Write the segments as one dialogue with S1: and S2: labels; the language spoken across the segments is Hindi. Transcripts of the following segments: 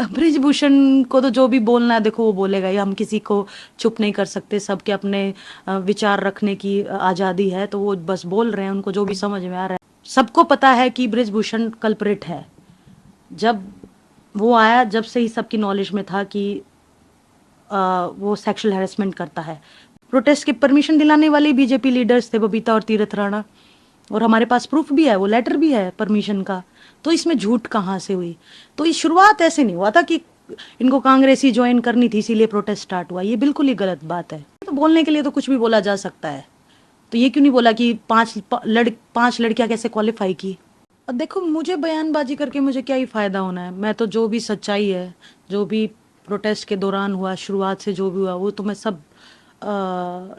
S1: ब्रिजभूषण को तो जो भी बोलना है देखो वो बोलेगा ही, हम किसी को चुप नहीं कर सकते, सबके अपने विचार रखने की आज़ादी है, तो वो बस बोल रहे हैं, उनको जो भी समझ में आ रहा है। सबको पता है कि ब्रिजभूषण कल्प्रिट है। जब वो आया, जब से ही सबकी नॉलेज में था कि वो सेक्सुअल हैरेसमेंट करता है। प्रोटेस्ट की परमिशन दिलाने वाले बीजेपी लीडर्स थे, बबीता और तीरथ राणा, और हमारे पास प्रूफ भी है, वो लेटर भी है परमिशन का। तो इसमें झूठ कहाँ से हुई? तो ये शुरुआत ऐसे नहीं हुआ था कि इनको कांग्रेस ही ज्वाइन करनी थी इसीलिए प्रोटेस्ट स्टार्ट हुआ। ये बिल्कुल ही गलत बात है। तो बोलने के लिए तो कुछ भी बोला जा सकता है। तो ये क्यों नहीं बोला कि पांच लड़कियां कैसे क्वालिफाई की? अब देखो, मुझे बयानबाजी करके मुझे क्या ही फायदा होना है? मैं तो जो भी सच्चाई है, जो भी प्रोटेस्ट के दौरान हुआ, शुरुआत से जो भी हुआ, वो तो मैं सब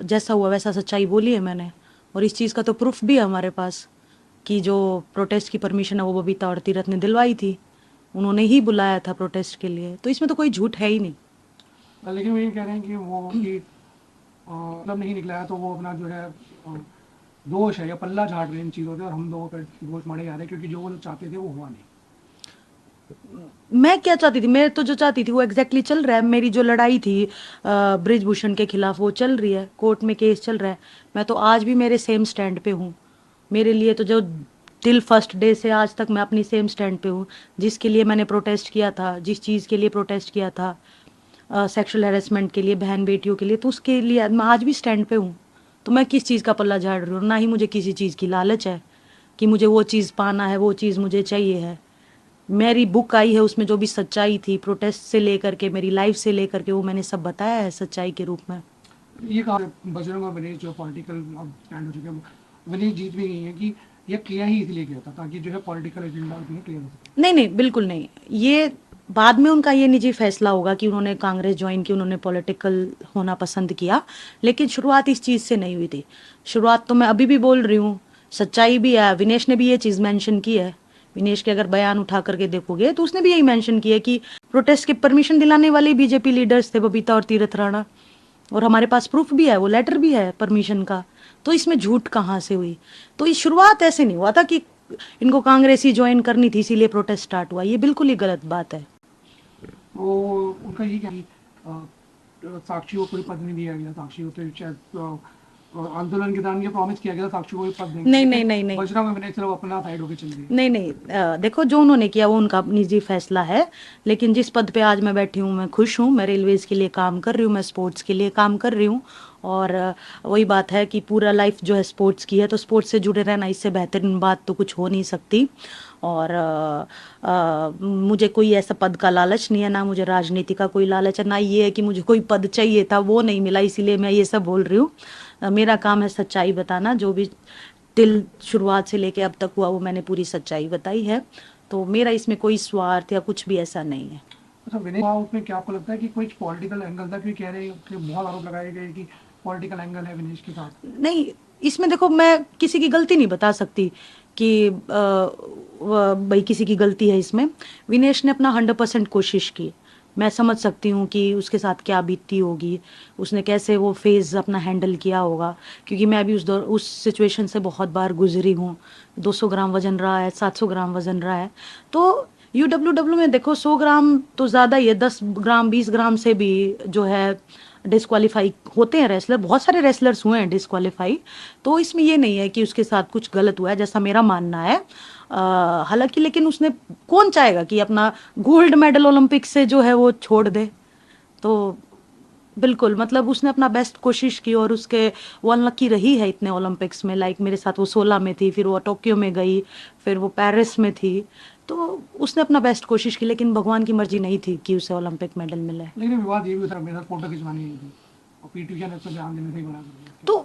S1: जैसा हुआ वैसा सच्चाई बोली है मैंने। और इस चीज़ का तो प्रूफ भी है हमारे पास कि जो प्रोटेस्ट की परमिशन है वो बबीता और तीरथ ने दिलवाई थी। उन्होंने ही बुलाया था प्रोटेस्ट के लिए, तो इसमें तो कोई झूठ है ही नहीं।
S2: लेकिन वो ये कह रहे हैं कि वो कि मतलब नहीं निकला है तो वो अपना जो है दोष है या पल्ला झाड़ रहे हैं इन चीज़ों से, और हम लोगों पर दोष मारे जा रहे हैं क्योंकि जो वो लोग चाहते थे वो हुआ नहीं।
S1: मैं क्या चाहती थी? मैं तो जो चाहती थी वो एग्जैक्टली चल रहा है। मेरी जो लड़ाई थी ब्रिजभूषण के खिलाफ वो चल रही है, कोर्ट में केस चल रहा है। मैं तो आज भी मेरे सेम स्टैंड पे हूँ। मेरे लिए तो जो टिल फर्स्ट डे से आज तक मैं अपनी सेम स्टैंड पे हूँ। जिसके लिए मैंने प्रोटेस्ट किया था, जिस चीज़ के लिए प्रोटेस्ट किया था, सेक्सुअल हैरेसमेंट के लिए, बहन बेटियों के लिए, तो उसके लिए मैं आज भी स्टैंड पे हूँ। तो मैं किस चीज़ का पल्ला झाड़ रही हूँ? ना ही मुझे किसी चीज़ की लालच है कि मुझे वो चीज़ पाना है, वो चीज़ मुझे चाहिए है। मेरी बुक आई है, उसमें जो भी सच्चाई थी प्रोटेस्ट से लेकर के, मेरी लाइफ से लेकर के, वो मैंने सब बताया है सच्चाई के रूप में।
S2: ये कहा बजरंग और विनेश जो पॉलिटिकल अब स्टैंड हो चुके हैं, विनेश जीत भी गई है कि ये किया ही इसलिए किया था ताकि जो है पॉलिटिकल एजेंडा उन्हें क्लियर हो सके।
S1: नहीं नहीं, बिल्कुल नहीं। ये बाद में उनका ये निजी फैसला होगा कि उन्होंने कांग्रेस ज्वाइन की, उन्होंने पॉलिटिकल होना पसंद किया। लेकिन शुरुआत इस चीज़ से नहीं हुई थी। शुरुआत तो मैं अभी भी बोल रही हूँ, सच्चाई भी है। विनेश ने भी ये चीज़ मेंशन की है। विनेश के अगर बयान उठा करके देखोगे तो उसने भी यही मेंशन किया कि प्रोटेस्ट की परमिशन दिलाने वाले बीजेपी लीडर्स थे, बबीता और तीरथ राणा, और हमारे पास प्रूफ भी है, वो लेटर भी है परमिशन का। तो इसमें झूठ कहाँ से हुई? तो ये शुरुआत ऐसे नहीं हुआ था कि इनको कांग्रेस ही ज्वाइन करनी थी इसीलिए प्रोटेस्ट स्टार्ट हुआ। ये बिल्कुल ही गलत बात है।
S2: वो उनका ये क्या कि साक्षी को कोई पद नहीं दिया गया, साक्षी को तो शायद आंदोलन के दौरान ये प्रॉमिस किया गया था साक्षी को कोई पद देंगे,
S1: नहीं नहीं
S2: लेकिन
S1: नहीं नहीं।
S2: बजरंग और विनेश सिर्फ अपना साइड होकर चल दिए।
S1: नहीं नहीं, देखो, जो उन्होंने किया वो उनका निजी फैसला है। लेकिन जिस पद पे आज मैं बैठी हूँ, मैं खुश हूँ। मैं रेलवेज के लिए काम कर रही हूँ, मैं स्पोर्ट्स के लिए काम कर रही हूँ। और वही बात है कि पूरा लाइफ जो है स्पोर्ट्स की है, तो स्पोर्ट्स से जुड़े रहना, इससे बेहतरीन बात तो कुछ हो नहीं सकती। और मुझे कोई ऐसा पद का लालच नहीं है, ना मुझे राजनीति का कोई लालच है, ना ये है कि मुझे कोई पद चाहिए था वो नहीं मिला इसीलिए मैं ये सब बोल रही हूँ। मेरा काम है सच्चाई बताना। जो भी टिल शुरुआत से लेके अब तक हुआ वो मैंने पूरी सच्चाई बताई है। तो मेरा इसमें कोई स्वार्थ या कुछ भी ऐसा नहीं है।
S2: अच्छा, विनेश हुआ उसमें क्या आपको लगता है कि कोई पॉलिटिकल एंगल था, क्योंकि कह रहे हैं कि बहुत आरोप लगाए गए कि पॉलिटिकल एंगल है विनेश के साथ।
S1: नहीं, इसमें देखो, मैं किसी की गलती नहीं बता सकती कि भाई किसी की गलती है इसमें। विनेश ने अपना 100% कोशिश की। मैं समझ सकती हूँ कि उसके साथ क्या बीतती होगी, उसने कैसे वो फेज़ अपना हैंडल किया होगा, क्योंकि मैं भी उस सिचुएशन से बहुत बार गुजरी हूँ। 200 ग्राम वजन रहा है, 700 ग्राम वजन रहा है। तो यूडब्ल्यूडब्ल्यू में देखो, 100 ग्राम तो ज़्यादा ही है, 10 ग्राम 20 ग्राम से भी जो है डिस्क्वालीफाई होते हैं रेसलर। बहुत सारे रेसलर्स हुए हैं डिस्क्वालीफाई। तो इसमें ये नहीं है कि उसके साथ कुछ गलत हुआ है, जैसा मेरा मानना है। हालांकि लेकिन उसने, कौन चाहेगा कि अपना गोल्ड मेडल ओलंपिक से जो है वो छोड़ दे? तो बिल्कुल, मतलब उसने अपना बेस्ट कोशिश की, और उसके वो अनलकी रही है इतने ओलंपिक्स में। लाइक मेरे साथ वो 16 में थी, फिर वो टोक्यो में गई, फिर वो पेरिस में थी। तो उसने अपना बेस्ट कोशिश की, लेकिन भगवान की मर्जी नहीं थी कि उसे ओलंपिक मेडल मिले।
S2: लेकिन विवाद ये भी था, मेरे साथ फोटो खिंचवानी नहीं थी और पीटी उषा ने उसको ध्यान देने से ही मना कर दिया
S1: तो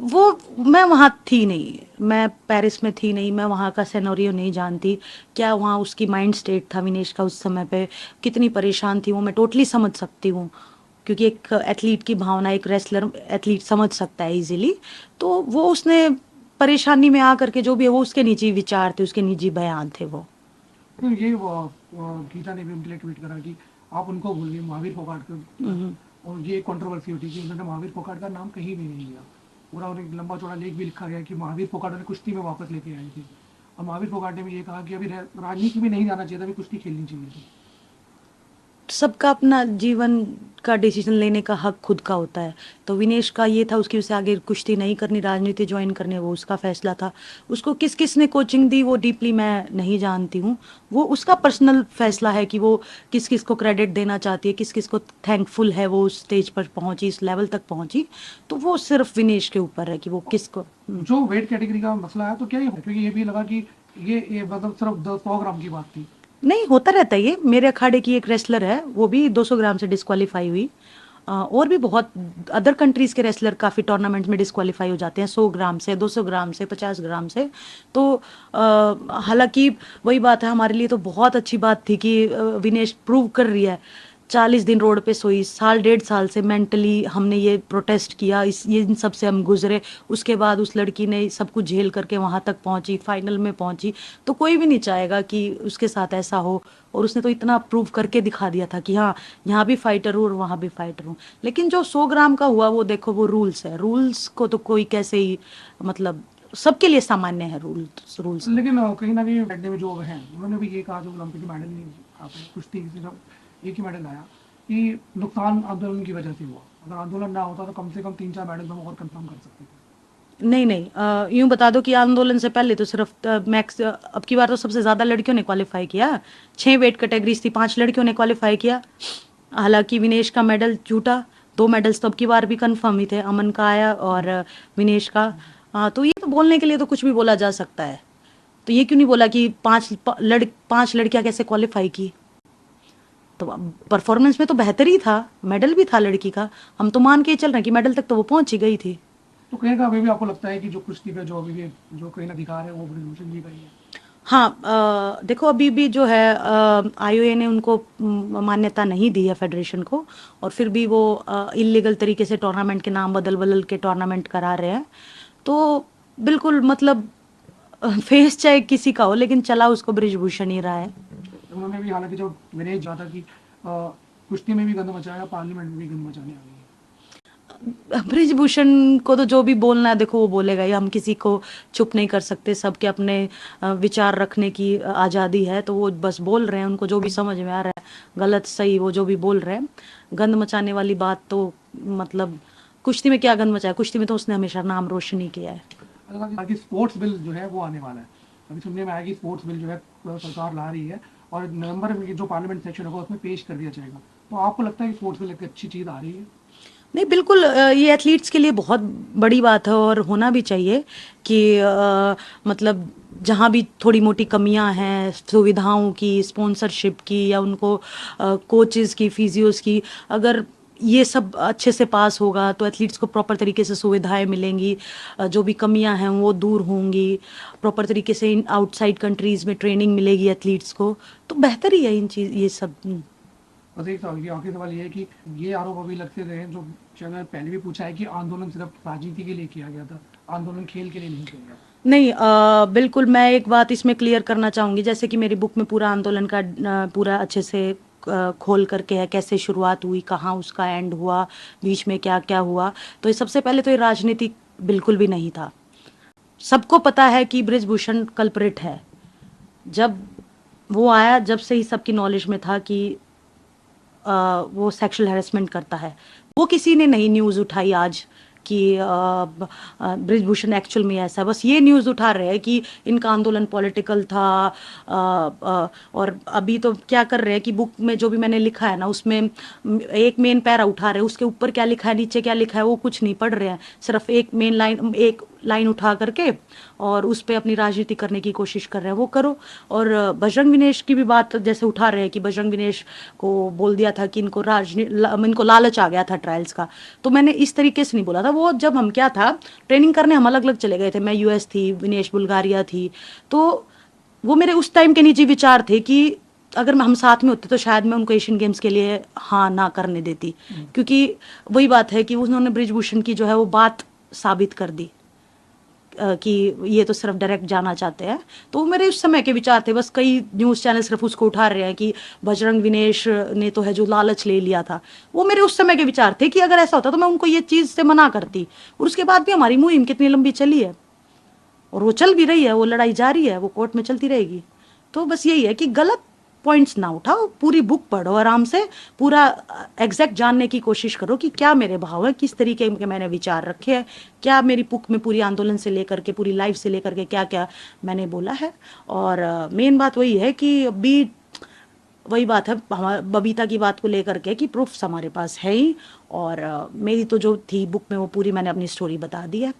S1: वो मैं वहाँ थी नहीं, मैं पेरिस में थी नहीं, मैं वहाँ का सिनेरियो नहीं जानती। क्या वहाँ उसकी माइंड स्टेट था विनेश का उस समय पे, कितनी परेशान थी वो मैं टोटली समझ सकती हूँ। क्योंकि एक एथलीट की भावना एक रेसलर एथलीट समझ सकता है इजीली। तो वो उसने परेशानी में आकर के जो भी है वो उसके निजी विचार थे, उसके निजी बयान थे वो।
S2: तो ये गीता ने भी उनके लिए ट्वीट करा कि आप उनको भूल गए, महावीर फोगाट को। और ये कंट्रोवर्सी उठी कि उन्होंने महावीर फोगाट का नाम कहीं भी नहीं लिया। पूरा उन्हें लंबा चौड़ा लेख भी लिखा गया कि महावीर फोगाट उन्हें कुश्ती में वापस लेके आए थे, और महावीर फोगाट ने भी ये कहा कि अभी राजनीति में नहीं जाना चाहिए था, अभी कुश्ती खेलनी चाहिए थी।
S1: सबका अपना जीवन का डिसीजन लेने का हक खुद का होता है। तो विनेश का ये था, उसकी वजह से आगे कुश्ती नहीं करनी, राजनीति ज्वाइन करनी, वो उसका फैसला था। उसको किस किस ने कोचिंग दी वो डीपली मैं नहीं जानती हूँ। वो उसका पर्सनल फैसला है कि वो किस किस को क्रेडिट देना चाहती है, किस किस को थैंकफुल है वो उस स्टेज पर पहुंची, इस लेवल तक पहुंची। तो वो सिर्फ विनेश के ऊपर है कि वो किसको।
S2: जो वेट कैटेगरी का मसला है तो क्या ये क्योंकि ये भी लगा कि ये मतलब सिर्फ 100 ग्राम की बात थी।
S1: नहीं, होता रहता है ये। मेरे अखाड़े की एक रेसलर है, वो भी 200 ग्राम से डिस्क्वालीफाई हुई। और भी बहुत अदर कंट्रीज के रेसलर काफ़ी टूर्नामेंट्स में डिस्क्वालीफाई हो जाते हैं 100 ग्राम से, 200 ग्राम से, 50 ग्राम से। तो हालांकि वही बात है, हमारे लिए तो बहुत अच्छी बात थी कि विनेश प्रूव कर रही है। 40 दिन रोड पे सोई, साल 1.5 साल से मेंटली हमने ये प्रोटेस्ट किया, ये इन सब से हम गुजरे। उसके बाद उस लड़की ने सब कुछ झेल करके वहां तक पहुंची, फाइनल में पहुंची। तो कोई भी नहीं चाहेगा कि उसके साथ ऐसा हो। और उसने तो इतना प्रूव करके दिखा दिया था कि हाँ, यहाँ भी फाइटर हूँ और वहाँ भी फाइटर हूँ। लेकिन जो 100 ग्राम का हुआ, वो देखो, वो रूल्स है। रूल्स को तो कोई कैसे ही, मतलब सबके लिए सामान्य है रूल्स।
S2: लेकिन कहीं ना कहीं बैठने में जो हैं उन्होंने भी ये कहा, जो ओलंपिक मेडल नहीं आ पाए कुश्ती से, जब एक ही मेडल आया, कि नुकसान आंदोलन की वजह से हुआ। अगर आंदोलन ना होता तो कम से कम 3-4 मेडल हम और कंफर्म कर सकते थे।
S1: नहीं नहीं, यूं बता दो कि आंदोलन से पहले तो सिर्फ मैक्स, अब की बार तो सबसे ज्यादा लड़कियों ने क्वालिफाई किया। 6 वेट कैटेगरीज थी, 5 लड़कियों ने क्वालिफाई किया। हालांकि विनेश का मेडल छूटा। 2 मेडल्स तो अब की बार भी कंफर्म ही थे, अमन का आया और विनेश का। तो ये तो बोलने के लिए तो कुछ भी बोला जा सकता है। तो ये क्यों नहीं बोला कि 5 लड़कियां कैसे क्वालिफाई की। तो परफॉर्मेंस में तो बेहतर ही था, मेडल भी था लड़की का। हम तो मान के ही चल रहे हैं कि मेडल तक तो वो पहुंच ही गई थी।
S2: तो कहीं का अभी भी आपको लगता है कि जो कुश्ती पे जो अभी भी जो कहीं अधिकार है वो ब्रिजभूषण जी का ही है?
S1: हाँ, देखो अभी भी जो है आईओए ने उनको मान्यता नहीं दी है फेडरेशन को। और फिर भी वो इलीगल तरीके से टूर्नामेंट के नाम बदल बदल के टूर्नामेंट करा रहे हैं। तो बिल्कुल, मतलब फेस चाहे किसी का हो, लेकिन चला उसको ब्रिजभूषण ही रहा है।
S2: उन्होंने भी हालांकि जो विनेश चाहा था कि कुश्ती में भी गंद मचाया, पार्लियामेंट में भी गंद मचाने आ गई है।
S1: ब्रिजभूषण को तो जो भी बोलना है देखो वो बोलेगा ही। हम किसी को चुप नहीं कर सकते, सबके अपने विचार रखने की आज़ादी है। तो वो बस बोल रहे हैं, उनको जो भी समझ में आ रहा है, गलत सही, वो जो भी बोल रहे हैं। गंद मचाने वाली बात तो, मतलब कुश्ती में क्या गंद मचाया? कुश्ती में तो उसने हमेशा नाम रोशन ही किया है।
S2: हालांकि स्पोर्ट्स बिल जो है वो आने वाला है। अभी सुनने में आया कि स्पोर्ट्स बिल जो है सरकार ला रही है और नवंबर में जो पार्लियामेंट सेक्शन होगा उसमें पेश कर दिया जाएगा। तो आपको लगता है कि स्पोर्ट्स बिल एक अच्छी चीज़ आ रही है?
S1: नहीं, बिल्कुल, ये एथलीट्स के लिए बहुत बड़ी बात है और होना भी चाहिए कि मतलब जहाँ भी थोड़ी मोटी कमियां हैं सुविधाओं की, स्पॉन्सरशिप की, या उनको कोचेस की, फिजियोस की, अगर ये सब अच्छे से पास होगा तो एथलीट्स को प्रॉपर तरीके से सुविधाएं मिलेंगी। जो भी कमियां हैं वो दूर होंगी। प्रॉपर तरीके से इन आउटसाइड कंट्रीज में ट्रेनिंग मिलेगी एथलीट्स को। तो बेहतर ही है इन चीज, ये सब।
S2: बस एक सवाल, ये आखिरी सवाल ये है कि ये आरोप अभी लगते रहे जो शायद मैंने पहले भी पूछा है कि आंदोलन सिर्फ राजनीति के लिए किया गया था, आंदोलन खेल के लिए नहीं किया गया।
S1: नहीं, बिल्कुल, मैं एक बात इसमें क्लियर करना चाहूंगी। जैसे कि मेरी बुक में पूरा आंदोलन का पूरा अच्छे से खोल करके है, कैसे शुरुआत हुई, कहाँ उसका एंड हुआ, बीच में क्या क्या हुआ। तो ये सबसे पहले तो ये राजनीति बिल्कुल भी नहीं था। सबको पता है कि ब्रिजभूषण कल्प्रिट है। जब वो आया, जब से ही सबकी नॉलेज में था कि वो सेक्सुअल हैरेसमेंट करता है। वो किसी ने नहीं न्यूज़ उठाई आज कि ब्रिजभूषण एक्चुअल में ऐसा है। बस ये न्यूज़ उठा रहे हैं कि इनका आंदोलन पॉलिटिकल था। और अभी तो क्या कर रहे हैं कि बुक में जो भी मैंने लिखा है ना, उसमें एक मेन पैरा उठा रहे हैं, उसके ऊपर क्या लिखा है, नीचे क्या लिखा है, वो कुछ नहीं पढ़ रहे हैं। सिर्फ एक लाइन उठा करके और उस पर अपनी राजनीति करने की कोशिश कर रहे हैं। वो करो। और बजरंग विनेश की भी बात जैसे उठा रहे हैं कि बजरंग विनेश को बोल दिया था कि इनको लालच आ गया था ट्रायल्स का। तो मैंने इस तरीके से नहीं बोला था। वो जब हम क्या था, ट्रेनिंग करने हम अलग अलग चले गए थे। मैं यूएस थी, विनेश बुल्गारिया थी। तो वो मेरे उस टाइम के निजी विचार थे कि अगर हम साथ में होते तो शायद मैं उनको एशियन गेम्स के लिए हाँ ना करने देती। क्योंकि वही बात है कि उन्होंने ब्रिजभूषण की जो है वो बात साबित कर दी कि ये तो सिर्फ डायरेक्ट जाना चाहते हैं। तो वो मेरे उस समय के विचार थे। बस कई न्यूज़ चैनल सिर्फ उसको उठा रहे हैं कि बजरंग विनेश ने तो है जो लालच ले लिया था। वो मेरे उस समय के विचार थे कि अगर ऐसा होता तो मैं उनको ये चीज़ से मना करती। और उसके बाद भी हमारी मुहिम कितनी लंबी चली है और वो चल भी रही है, वो लड़ाई जारी है, वो कोर्ट में चलती रहेगी। तो बस यही है कि गलत पॉइंट्स ना उठाओ, पूरी बुक पढ़ो आराम से, पूरा एग्जैक्ट जानने की कोशिश करो कि क्या मेरे भाव है, किस तरीके के मैंने विचार रखे हैं, क्या मेरी बुक में पूरी आंदोलन से लेकर के पूरी लाइफ से लेकर के क्या क्या मैंने बोला है। और मेन बात वही है कि अभी वही बात है हमारा बबीता की बात को लेकर के कि प्रूफ्स हमारे पास है ही, और मेरी तो जो थी बुक में वो पूरी मैंने अपनी स्टोरी बता दी है।